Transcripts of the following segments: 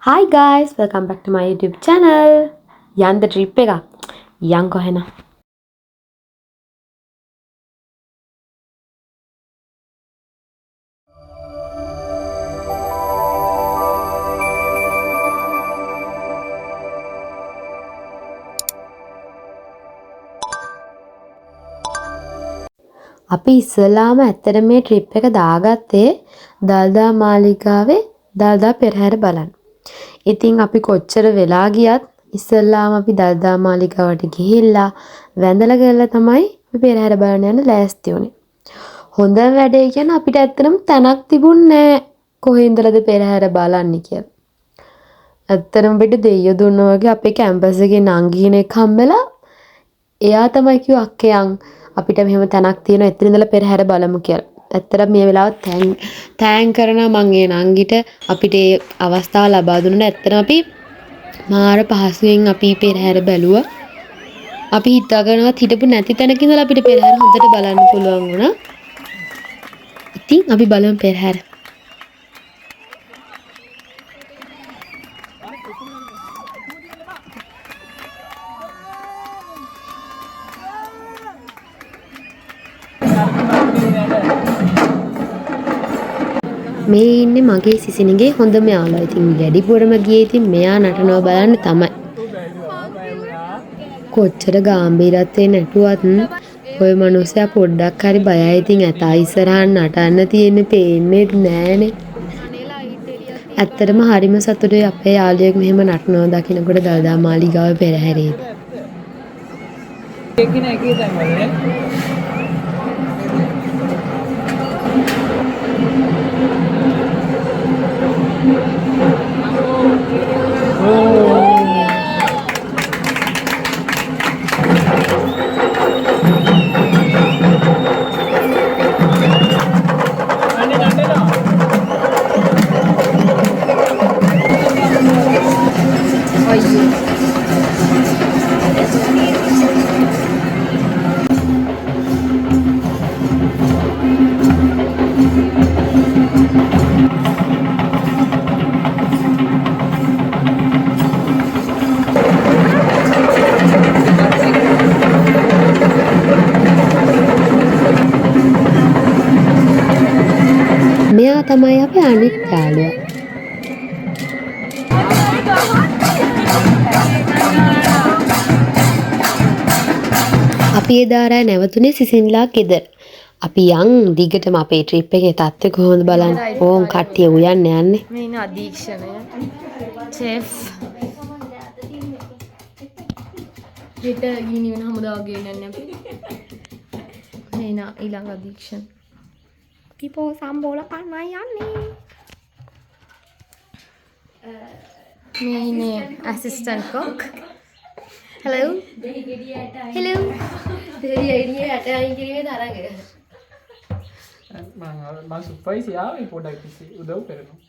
Hi guys, welcome back to my YouTube channel. යන්න trip එක. යන් කොහෙන? අපි ඉස්සලාම ඇත්තට මේ ට්‍රිප් එක දාගත්තේ දල්දා මාලිගාවේ දල්දා පෙරහැර බලන්න. ඉතින් අපි කොච්චර වෙලා ගියත් ඉස්සල්ලාම අපි දල්දා මාලිගාවට ගිහිල්ලා වැඳලා ගිහලා තමයි අපි පෙරහැර බලන්න යන්න ලෑස්ති වුණේ. හොඳම වැඩේ කියන්නේ අපිට ඇත්තටම තැනක් තිබුණේ නැහැ කොහේ ඉඳලාද පෙරහැර බලන්නේ කියලා. ඇත්තටම පිට දෙයියෝ දුන්නා වගේ අපේ කැම්පස් එකේ නංගි කෙනෙක් හම්බෙලා එයා තමයි කිව්වා අක්කයන් අපිට මෙහෙම තැනක් තියෙනවා එතන ඉඳලා පෙරහැර බලමු කියලා. ඇත්තටම මේ වෙලාවත් තෑන් කරනවා මං ඒ නංගිට අපිට ඒ අවස්ථාව ලබා දුන්නා. ඇත්තටම අපි මාර පහසුවෙන් අපි පෙරහැර බැලුවා. අපි හිතාගෙනවත් හිටපු නැති තැනක ඉඳලා අපිට පෙරහැර හොඳට බලන්න පුළුවන් වුණා. ඉතින් අපි බලමු පෙරහැර. මේ ඉන්නේ මගේ සිසිනගේ හොඳම යාළුවා. ඉතින් වැඩිපුරම ගියේ ඉතින් මෙයා නටනවා බලන්න තමයි. කොච්චර ගැඹීරත්වයෙන් නටුවත් ඔය මනුස්සයා පොඩ්ඩක් හරි බයයි. ඉතින් ඇතා ඉස්සරහන් නටන්න තියෙන්නේ පේන්නේ නෑනේ. ඇත්තටම හරිම සතුටුයි අපේ යාළුවෙක් මෙහෙම නටනවා දකින්නකොට දල්දා මාලිගාවේ පෙරහැරේදී. මෙයා තමයි අපේ අනිත් යාළුවා. අපි එදා රෑ නැවතුනේ සිසින්ලා ගෙදර. අපි යන් දිගටම අපේ ට්‍රිප් එකේ තත්ත්වය කොහොමද බලන්න. ඕම් කට්ටිය උයන්න යන්නේ. මේ ඉන්න අධීක්ෂණය. චෙෆ්. හෙට ගිනි වෙන හමුදාව ගෙන්නන්නේ අපි. මේ ඉන්න ඊළඟ අධීක්ෂණ. People සම්බෝල කන්නයි යන්නේ. මේ ඉන්නේ assistant cook. Hello. Hello. දෙහි එළියේ යට අයින් කිරීමේ තරඟ. මම සුප්පයිසි ආවේ පොඩක් ඉස්සෙ උදව් කරනවා.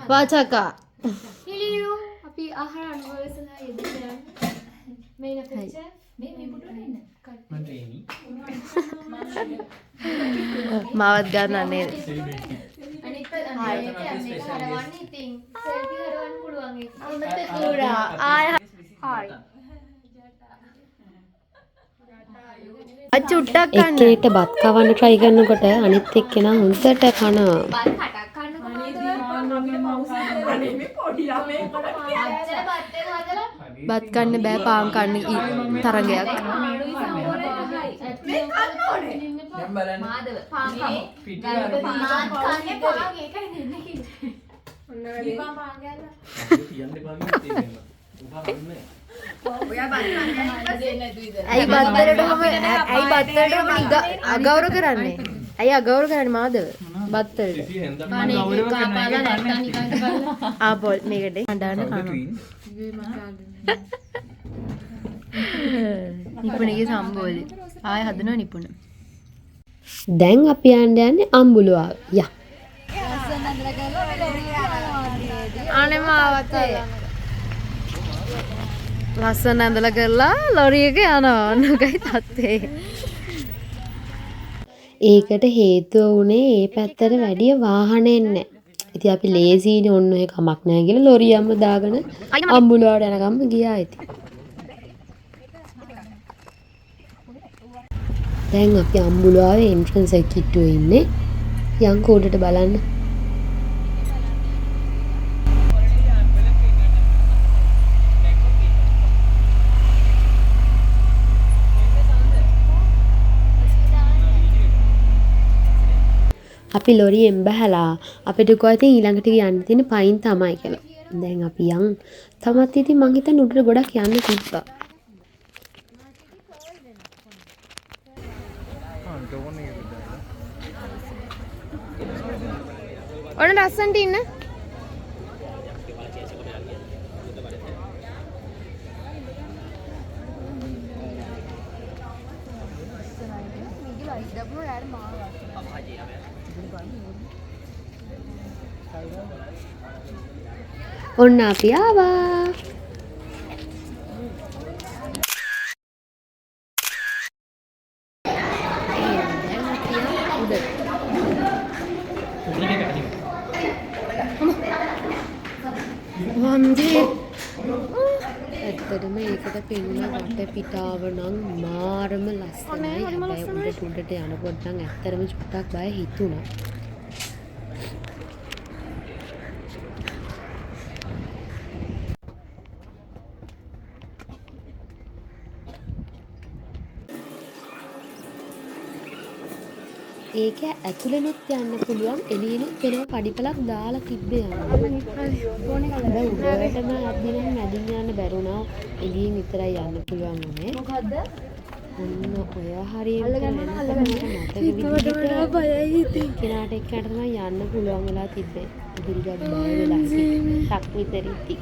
වාචකා. Hello. අපි ආහාර අනුභවය සඳහා යෙදෙන්නේ. මේ නැපෙච්ච මේ පුටුවට එන්න. මම ට්‍රේනි. මාවත් ගන්න නේද? අනිත් මේක හරවන්න ඉතින් සෙල්ෆි හරවන්න පුළුවන් ඒක. අමත කුරා. ආය හායි. චුට්ටක් එක එක්කෙනෙක්ට බත් කවන්න try කරනකොට අනිත් එක්කෙනා හොඳට කනවා. බත් කන්න බෑ පාන් කන්න තරගයක්. මාදව පාන් කමු. මාත් කන්නේ පාන් ඒකයි දෙන්නේ කිව්වේ. ඔන්න වැඩි පාන් ගෑල්ලා. ඇයි බත්තරටම අගෞරව කරන්නේ? ඇයි අගෞරව කරන්නේ මාදව? බත්තරට. ආ පොල් මේකට හඬන්න කනවා. නිපුණගේ සම්බෝලි. ආය හදනවා නිපුණ. දැන් අපි යන්නේ අම්බුලුවාව. යා. අනේ මාවතේ ලස්සන ඇඳලා කරලා ලොරි එක යනවා නෝකයි තත්ත්වේ. ඒකට හේතුව උනේ ඒ පැත්තට වැඩිය වාහනේ නැහැ. ඉතින් අපි ලේසියිනේ ඔන්න ඔය කමක් නැහැ කියලා ලොරියම්ම දාගෙන අම්බුලාවට යනකම් ගියා ඉතින්. දැන් අපි අම්බුලාවේ එන්ට්‍රන්ස් එක කිට්ටුවේ ඉන්නේ. යන්කෝ උඩට බලන්න. අපි ලොරියෙන් බහලා අපිට කිව්වා ඉතින් ඊළඟට යන්න තියෙන පයින් තමයි කියලා. දැන් අපි යන්. තමත් ඉතින් මං හිතන්නේ උඩට ගොඩක් යන්න තිබ්බා. ඔන්න ලස්සනට ඉන්න. ඔන්න අපි ආවා. ඇත්තටම ඒකට පෙන්වන වටපිටාව නම් මාරම ලස්සනයි. හැබැයි උඩට යනකොට නම් ඇත්තටම චුට්ටක් බය හිතුණා. ඒක ඇතුළෙනුත් යන්න පුළුවන් එළියෙනුත් වෙනම පඩිපලක් දාලා තිබ්බේ යන්න. හැබැයි උඩටම අදිනම් මැදින් යන්න බැරුණා. එළියෙන් විතරයි යන්න පුළුවන් උනේ. මොකද්ද? ඔන්න ඔය හරියට කෙනාට එක්කනට තමයි යන්න පුළුවන් වෙලා තිබ්බේ. ඉදිරියට බය වෙලා ටක් විතර ඉති.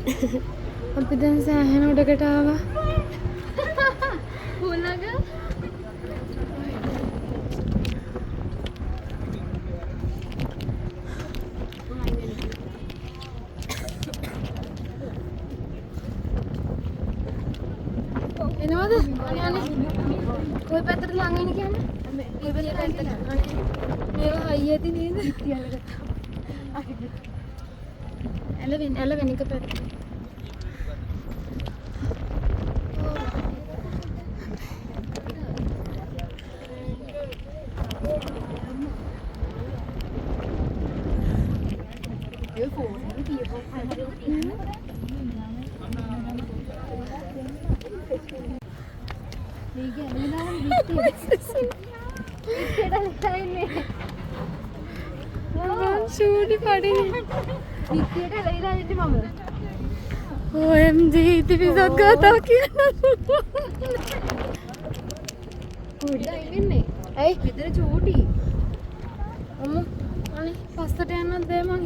අපි දැන් සෑහෙන උඩකට ආවා. එනවද? අනේ කොයි පැත්තට ලං වෙන්නේ කියන්නේ? මේ පැත්තට. මේවා හයියේදී නේද? එළවෙන එක පැත්ත. ഷൂടി പടി OMG ඉතින් සග්ගතා කියන ඇයි මෙතන චූටි අම්මෝ අනේ පස්සට යන්නත් බෑ මං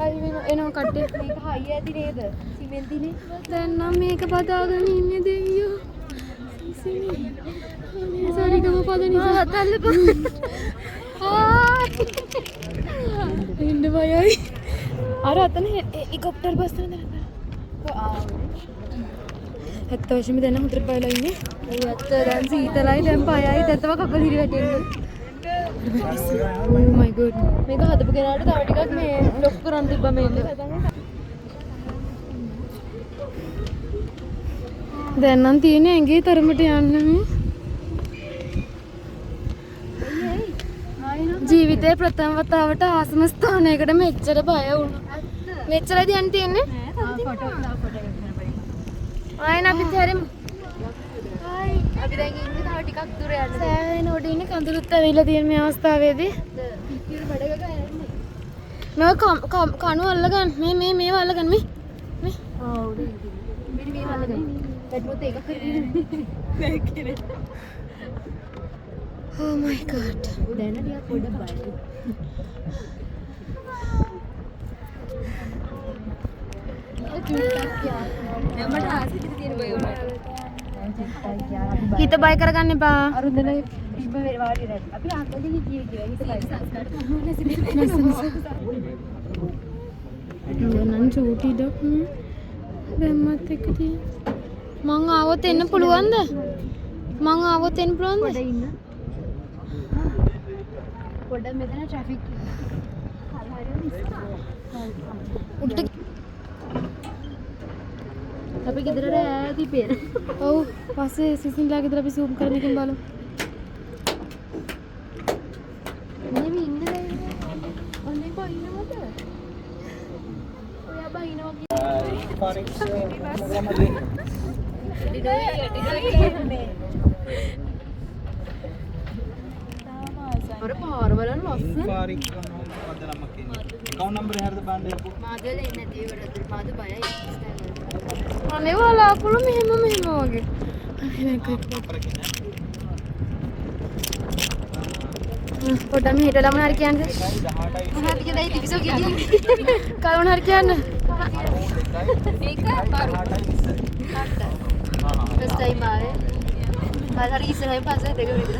අයි එනවා කට්ටිය මේක හයි ඇති නේද සිමෙන්තිනේ දැන් නම් මේක බදාගෙන ඉන්නේ දෙවියෝ සාරිකම පද නිසා තල්ලපන් ඉන්න බයයි අර අතන හෙලිකොප්ටර් බස් එක නේද ඇත්ත වශයෙන්ම දැන් හොඳට බයලා ඉන්නේ ඒ ඇත්ත දැන් සීතලයි දැන් බයයි දැන්තම කකුල් හිරි වැටෙන්නේ oh my god මේක හදපු කෙනාට තව ටිකක් මේ ලොක් කරන් තිබ්බා මේක දැන් නම් තියෙන්නේ ඇඟේ තරමට යන්න මේ ජීවිතේ ප්‍රථම වතාවට ආසම ස්ථානයකට මෙච්චර බය වුණා. මෙච්චරයි දැන් තියෙන්නේ. ආයෙත් අපි තේරෙමු. හායි. අපි දැන් ඉන්නේ තව ටිකක් දුර යන්න. සෑහෙන උඩ ඉන්නේ කඳුළුත් ඇවිල්ලා තියෙන මේ අවස්ථාවේදී. කිරි බඩගක යන්නේ. මම කණු අල්ලගන්න. මේ අල්ලගන්න මේ. මේ. ආ උඩ ඉන්නේ. මේ අල්ලගන්න. පැට්මොත් එක කරගෙන. නෑ කිරේ. Oh my god. දැන් ටිකක් පොඩ බයයි. මට ආසිත තියෙන බය වුණා. හිත බය කරගන්න එපා. අරුන්දල ඉබ්බ වාඩි රැඩි. අපි ආකල්ලි ගියේ කියලා හිත බය සංස්කාර කොහොමද නම් චූටි ඩොක් දැම්මත් එක්ක තියෙන මං ආවොත් එන්න පුළුවන්ද? මං ආවොත් එන්න පුළුවන්ද? පොඩ ඉන්න. පොඩ මෙතන ට්‍රැෆික් උඩට අපි ගෙදරට ඈති පේන. ඔව් පස්සේ සිසින්ලා ගෙදර අපි zoom කරන එකෙන් බලමු. මෙහෙම ඉන්න බැහැ. ඔන්නේ බයිනවද? ඔයා බයිනවා අර පාරවල ලස්සන. अकाउंट नंबर है बांधे මාදල එන්නේ නැති ඒවට මාද බයයි. අනේ වලාකුළු මෙහෙම වගේ. පොඩ්ඩක් මෙහෙට ළමන හරි කියන්නේ. මොනවද කියදයි තිබිසෝ කියන්නේ. කරුණ හරි කියන්න. මේක පාරු. ෆස්ට් ටයිම් ආවේ. මල් හරි ඉස්සරහින් පස්සේ දෙක විතර.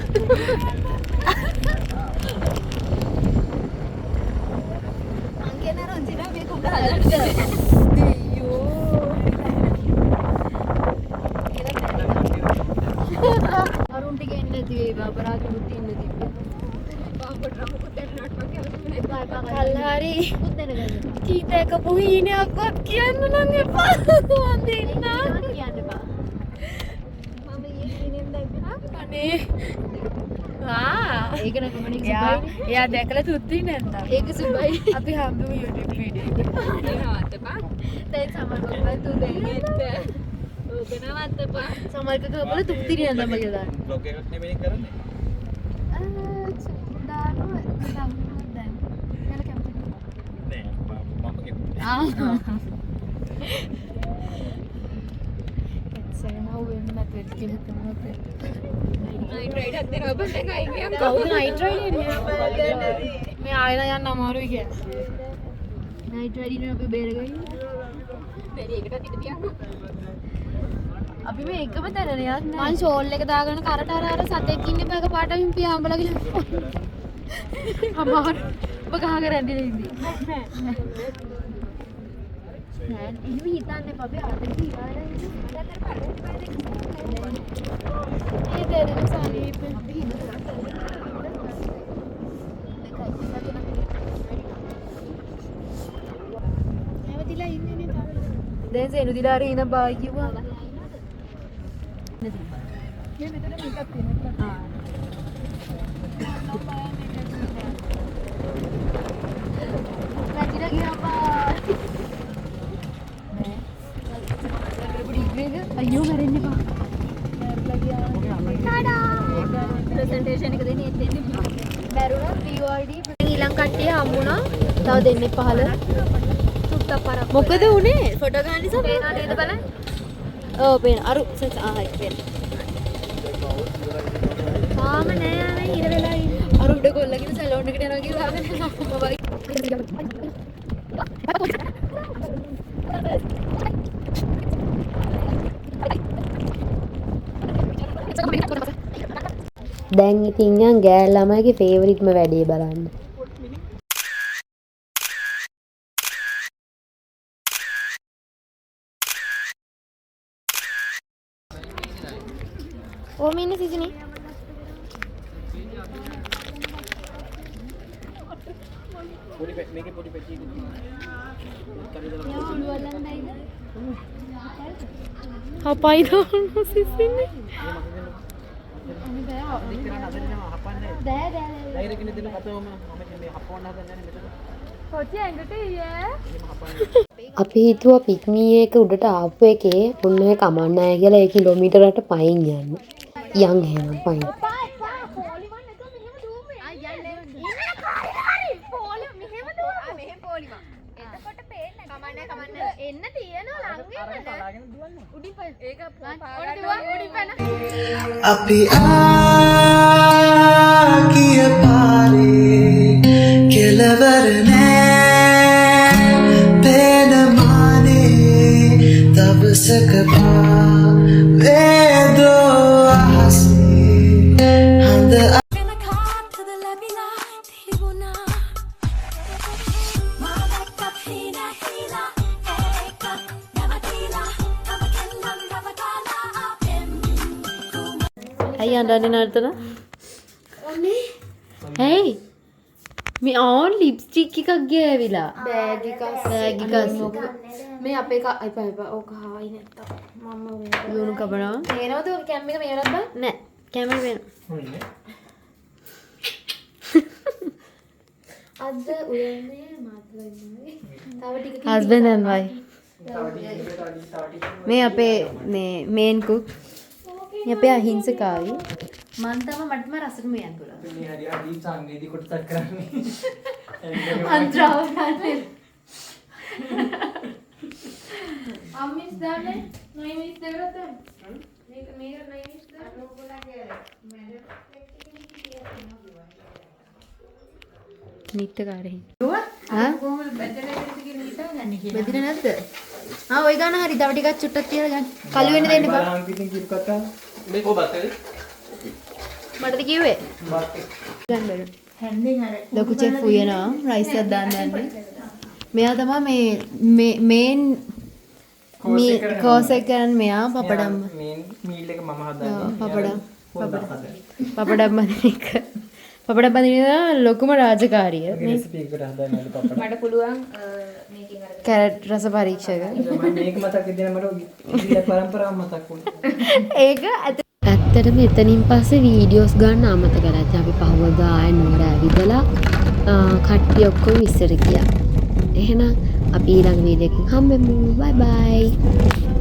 මං කියන රොන්සිනා මේක උඩ හදන්න. අරුන් ටික එන්නේ නැති වේවා අපරාධ මුත් ඉන්න තිබ්බේ. පාපට රමුත් දෙන්නට වගේ කල්ලාරි මුත් දෙනගන්න. කීතක පුහීනයක්වත් කියන්න නම් එපා. මන් දෙන්න. කියන්න බා. මම ඊයේ ඉන්නේ දැක්කා. අනේ. ඒක නම් මම නික සුබයි. එයා දැකලා තුත්ති නැන්ද? ඒක සුබයි. අපි හම්බුම YouTube වීඩියෝ එක. නවත්තපා. දැන් සමහරවල් තු දෙන්නත්. ඕක නවත්තපා. සමහරක කවල තුත්ති නියඳ මම කියලා දාන්න. ब्लॉग එකක් නෙමෙයි කරන්නේ දානවා දැන්. යන කැමති. නෑ මම කියන්නේ සේනව වෙන්න නැත්නම් කියලා තමයි. නයිට් රයිඩ් හත් දෙනවා බස් එක අයින් ගියාම කවුද නයිට් රයිඩ් එන්නේ? මේ ආයෙලා යන්න අමාරුයි කියන්නේ. නයිට් රයිඩ් නේ අපි බේරගන්නේ. බැරි එකට තිත තියන්න. අපි මේ එකම තැනනේ යන්නේ. මං ෂෝල් එක දාගෙන කරට අර සතෙක් ඉන්නේ බග පාට විම්පිය හම්බලා ගිහලා. අමාරු. ඔබ ගහගෙන ඇඳිලා ඉඳි. නෑ එහෙම හිතන්නේ අපි ආතේ ඉවරයි. ඒ දෙරෙන සනීප. නැවතිලා ඉන්නේ නේ තාම. දැන් සේනු දිලා හරි ඉන බායි කිව්වා. මේ මෙතන මේකක් තියෙනවා. වැටිලා ගියා බා. අයියෝ මැරෙන්න එපා. ප්‍රසන්ටේෂන් එක දෙන්නේ එතෙන්දී බැරුණා POD ඊළඟ කට්ටිය හම්බුණා. තව දෙන්නේ 15. සුට්ටක් පරක්. මොකද උනේ? ෆොටෝ ගන්න නිසා පේනවා නේද බලන්න. ඔව් පේන. අරු ආයි පේන. තාම නෑ ආවේ ඉර වෙලා ඉන්නේ. අර උඩ කොල්ලගෙන සැලෝන් එකට යනවා කියලා දැන් ඉතින් යන් ගෑල් ළමයිගේ ෆේවරිට්ම වැඩේ බලන්න. ඕම ඉන්නේ සිසිනි. පොඩි මේකේ පොඩි පැටි අපයි දාන්න සිසිනි. අපි හිතුවා පික්මී එක උඩට ආපු එකේ ඔන්න ඔය කමන්න නැහැ කියලා ඒ කිලෝමීටරකට පයින් යන්න. යන් එහෙනම් පයින්. එන්න තියෙනවා ළඟ උඩින් ඒක අපි ආගිය පාරේ කෙලවර නෑ පේන මානේ දවසක වේදෝ අහසේ හඳ Never අඬන්නේ නර්තන? ඇයි? මේ ඕන් ලිප්ස්ටික් එකක් ගෑවිලා. බෑග් එක බෑග් එක අස්සේ. මේ අපේ එපා ඕක හායි නැත්තම් මම වෙනවා. ලුණු කපනවා. මේනවද ඔය කැම් එක මේනවද බං? නෑ. කැමරා වෙන. අද උයන්නේ මාතලා ඉන්නේ. තව ටික හස්බන්ඩ් and wife. මේ අපේ මේ මේන් කුක්. මේ අපේ අහිංසකාවී. මන් තමයි මටම රසට මේන් කරා. මේ හරි අදී සංවේදී කොටසක් කරන්නේ. අන්ත්‍රාව ගන්න. අම්මිස් දාන්නේ නයි මිස් දෙවරත් මේක නයි මිස් දාන්න ඕගොල්ලන්ගේ නිට්ටකාරේ. කොහොමද බෙදලා කියලා හිතන්නේ කියලා. බෙදින නැද්ද? ඔය ගාන හරි තව ටිකක් චුට්ටක් තියලා ගන්න. කළු වෙන්න දෙන්න බා. බලන් පිටින් කිව් කතා. මේ කොබතේ? මටද කිව්වේ? ගන්න බැලු. ලොකු චෙෆ් උයනවා රයිස් එකක් දාන්න යන්නේ. මෙයා තමයි මේ මේන් කෝස් එක කරන්නේ මෙයා පපඩම්. මේ මීල් එක මම හදන්නේ. පපඩම්. හදන්නේ. පපඩම් බඳින එක. පපඩම් බඳින ලොකුම රාජකාරිය. රෙසිපි එකකට හදන්නේ පපඩම්. මට පුළුවන් මේකෙන් අර කැරට් රස පරීක්ෂක. මම මේක මතක් දෙන්න මට ඉතිරි පරම්පරාව මතක් වුණා. ඒක ඇත්තටම එතනින් පස්සේ වීඩියෝස් ගන්න අමතක කරලා අපි පහවදා නුවර ඇවිදලා කට්ටිය ඔක්කොම ඉස්සර ගියා. එහෙනම් අපි ඊළඟ වීඩියෝ එකකින් හම්බෙමු. බයි බයි.